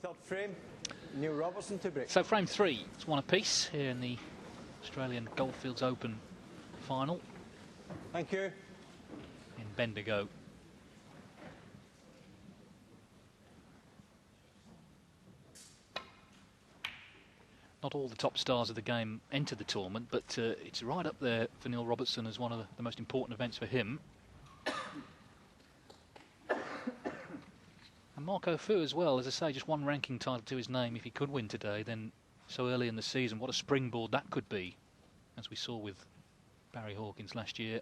third frame, Neil Robertson to break. So frame 3, it's one apiece here in the Australian Goldfields Open final. Thank you. In Bendigo. Not all the top stars of the game enter the tournament, but it's right up there for Neil Robertson as one of the most important events for him. And Marco Fu as well, as I say, just one ranking title to his name. If he could win today, then so early in the season, what a springboard that could be, as we saw with Barry Hawkins last year.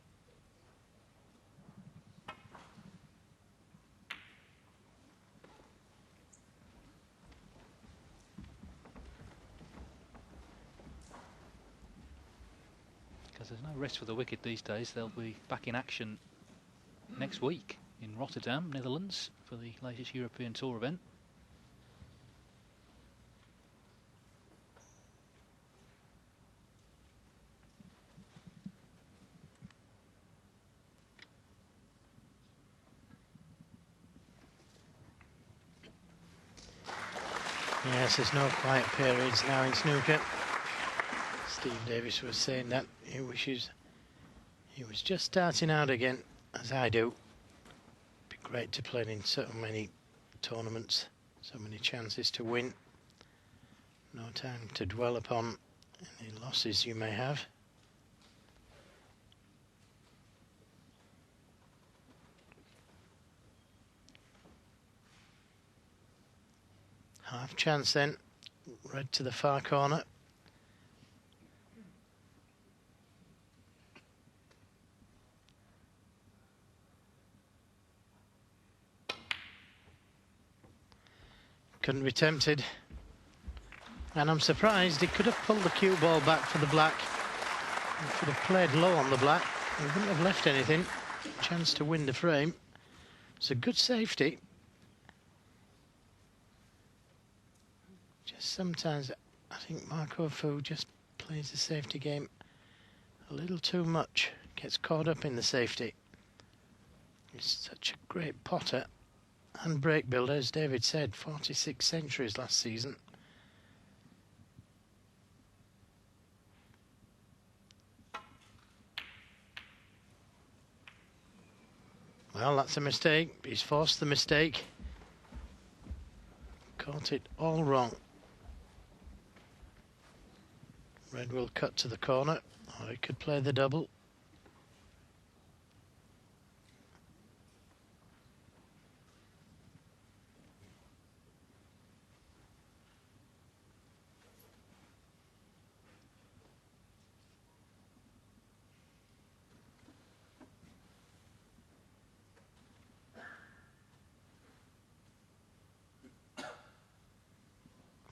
Because there's no rest for the wicked these days. They'll be back in action next week in Rotterdam, Netherlands, for the latest European Tour event. Yes, there's no quiet periods now in snooker. Steve Davis was saying that he wishes he was just starting out again, as I do. Be great to play in so many tournaments, so many chances to win. No time to dwell upon any losses you may have. Half chance then, red to the far corner. Couldn't be tempted. And I'm surprised he could have pulled the cue ball back for the black. He could have played low on the black. He wouldn't have left anything. Chance to win the frame. It's a good safety. Just sometimes I think Marco Fu just plays the safety game a little too much. Gets caught up in the safety. He's such a great potter and break builder, as David said, 46 centuries last season. Well, that's a mistake. He's forced the mistake. Caught it all wrong. Red will cut to the corner, or he could play the double.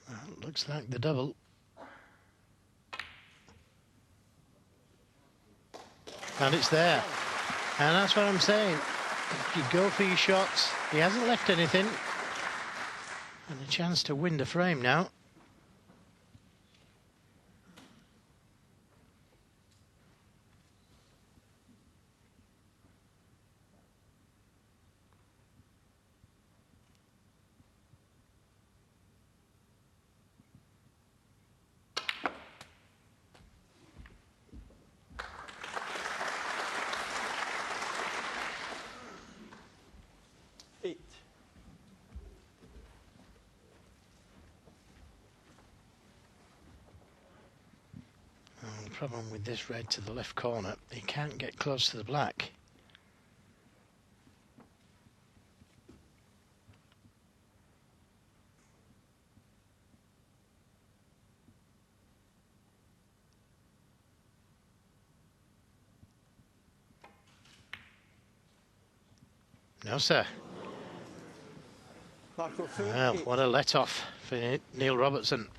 Well, looks like the double. And it's there. And that's what I'm saying. If you go for your shots, he hasn't left anything. And a chance to win the frame now. The problem with this red to the left corner, he can't get close to the black. No, sir. Well, what a let-off for Neil Robertson.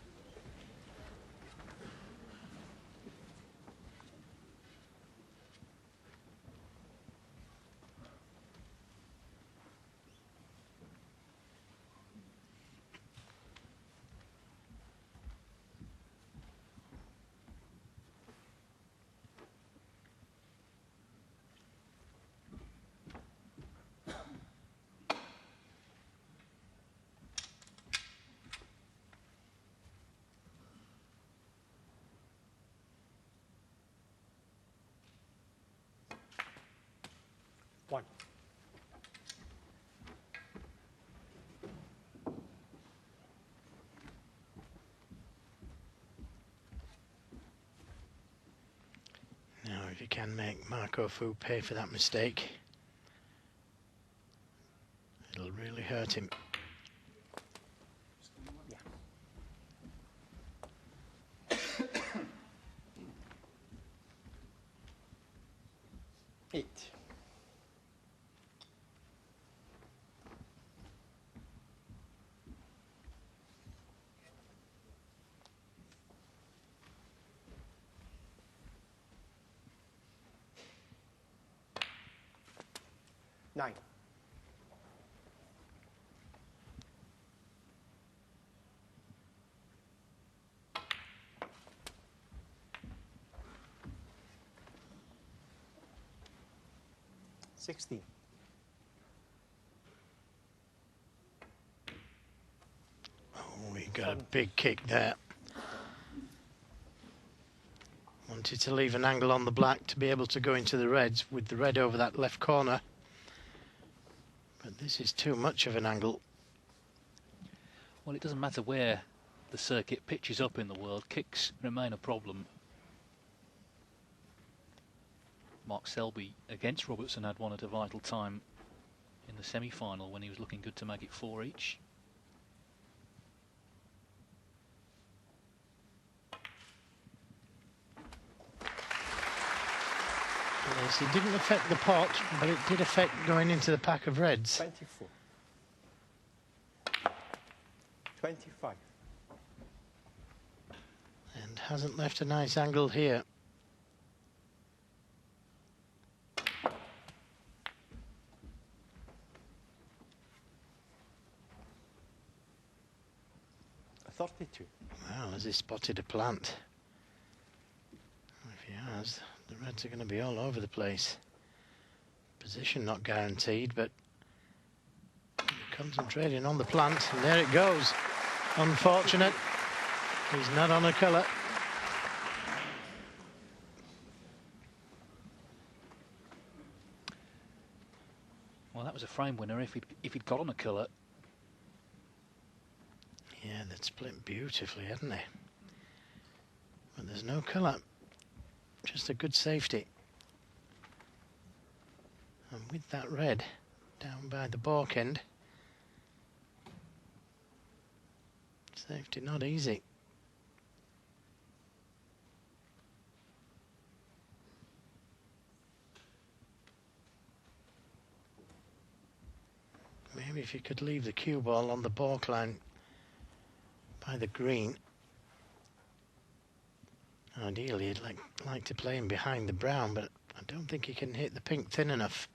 he can make Marco Fu pay for that mistake. It'll really hurt him. Yeah. 8. Nine. $16. Oh, he got a big kick there. Wanted to leave an angle on the black to be able to go into the reds with the red over that left corner. But this is too much of an angle. Well, it doesn't matter where the circuit pitches up in the world, kicks remain a problem. Mark Selby against Robertson had one at a vital time in the semi-final when he was looking good to make it 4 each. Yes, it didn't affect the pot, but it did affect going into the pack of reds. 24. 25. And hasn't left a nice angle here. $32. Wow, has he spotted a plant? If he has, the reds are going to be all over the place. Position not guaranteed, but concentrating on the plant, and there it goes. Unfortunate. He's not on a colour. Well, that was a frame winner if he'd got on a colour. Yeah, they'd split beautifully, hadn't they? But there's no colour. Just a good safety. And with that red down by the balk end, safety not easy. Maybe if you could leave the cue ball on the balk line by the green. Ideally, you'd like to play him behind the brown, but I don't think he can hit the pink thin enough.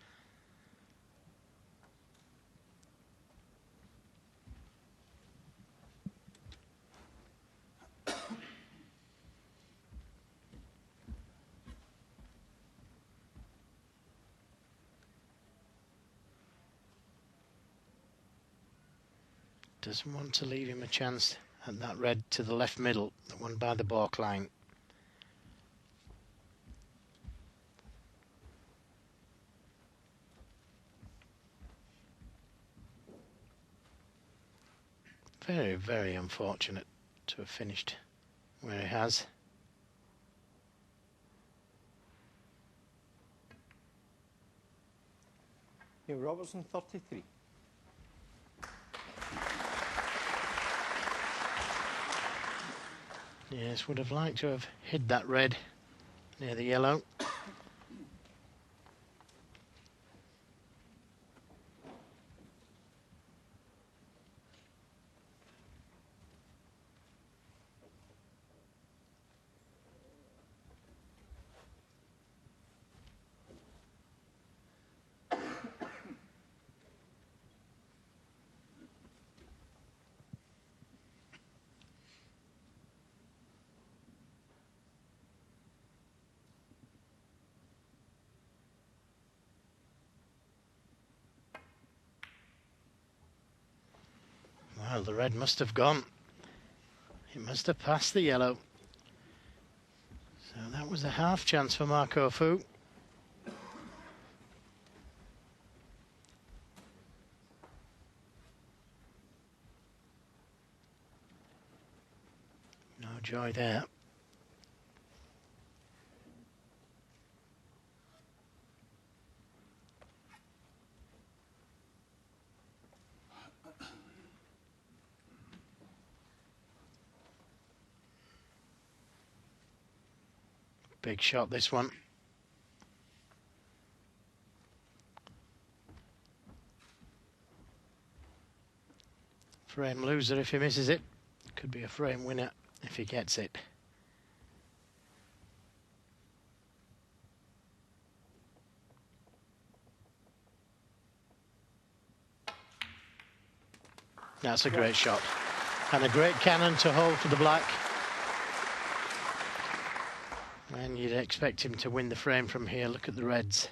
Doesn't want to leave him a chance at that red to the left middle, the one by the balk line. Very, very unfortunate to have finished where he has. Robertson, 33. Yes, would have liked to have hid that red near the yellow. Well, the red must have gone. It must have passed the yellow. So that was a half chance for Marco Fu. No joy there. Big shot, this one. Frame loser if he misses it. Could be a frame winner if he gets it. That's a great shot. And a great cannon to hold for the black. And you'd expect him to win the frame from here. Look at the reds.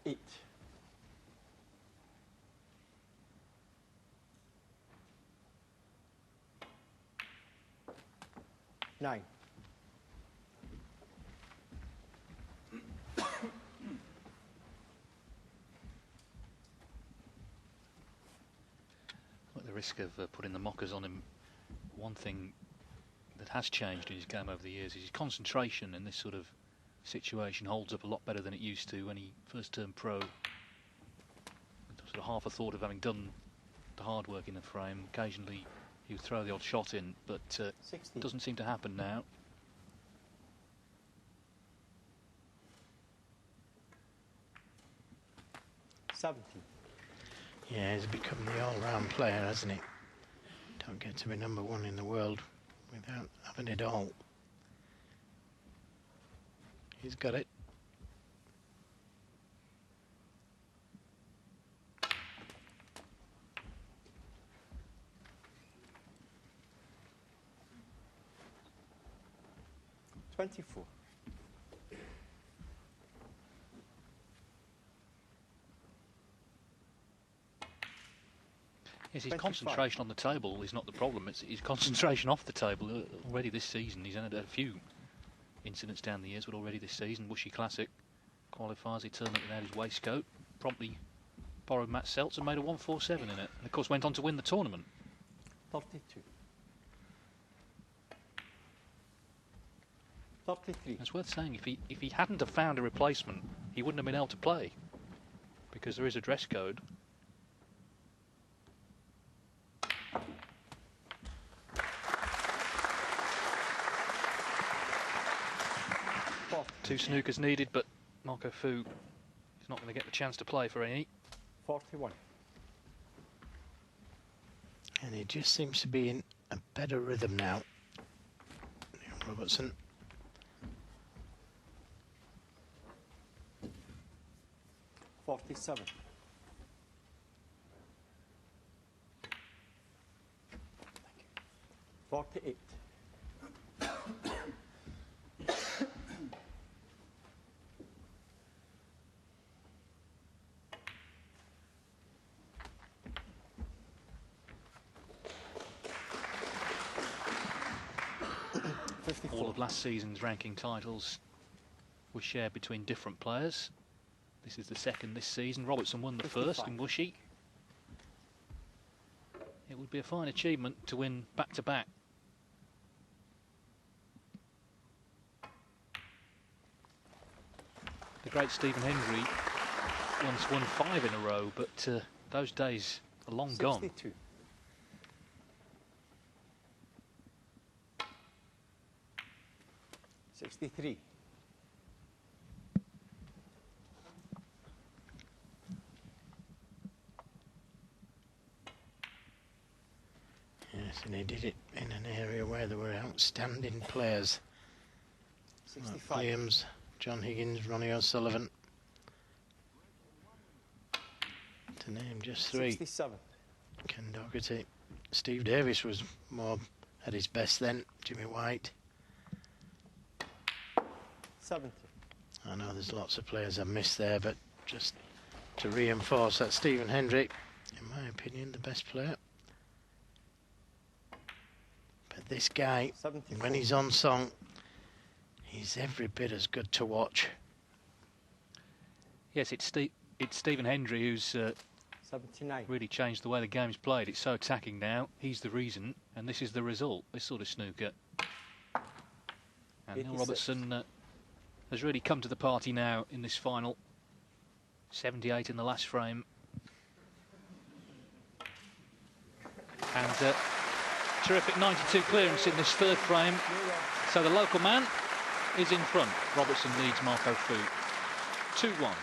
Eight. 9. At the risk of putting the mockers on him, one thing that has changed in his game over the years is his concentration in this sort of situation holds up a lot better than it used to when he first turned pro. Sort of half a thought of having done the hard work in the frame. Occasionally he would throw the odd shot in, but it doesn't seem to happen now. Yeah, he's become the all-round player, hasn't he? Don't get to be #1 in the world without having it all. He's got it. $24. Yes, his concentration on the table is not the problem. It's his concentration off the table. Already this season, he's had a few incidents down the years, but already this season, Wuxi Classic qualifiers, he turned up without his waistcoat, promptly borrowed Matt Seltz and made a 147 in it, and of course went on to win the tournament. 32. 33. It's worth saying, if he hadn't have found a replacement, he wouldn't have been able to play, because there is a dress code. Two snookers needed, but Marco Fu is not going to get the chance to play for any. 41. And he just seems to be in a better rhythm now. Robertson. $47. 48. 54. All of last season's ranking titles were shared between different players. This is the second this season. Robertson won the 55. first in Wuxi. It would be a fine achievement to win back-to-back. The great Stephen Hendry once won 5 in a row, but those days are long 62. gone. 63. Yes, and he did it in an area where there were outstanding players. 65. Like Williams, John Higgins, Ronnie O'Sullivan. To name just 3. 67. Ken Doherty. Steve Davis was more at his best then. Jimmy White. 70. I know there's lots of players I've missed there, but just to reinforce that Stephen Hendry, in my opinion, the best player. But this guy, 74. when he's on song, he's every bit as good to watch. Yes, it's Stephen Hendry who's 79. Really changed the way the game's played. It's so attacking now. He's the reason, and this is the result. This sort of snooker. And Neil 86. Robertson has really come to the party now in this final. 78 in the last frame. And terrific 92 clearance in this third frame. So the local man is in front. Robertson leads Marco Fu 2-1.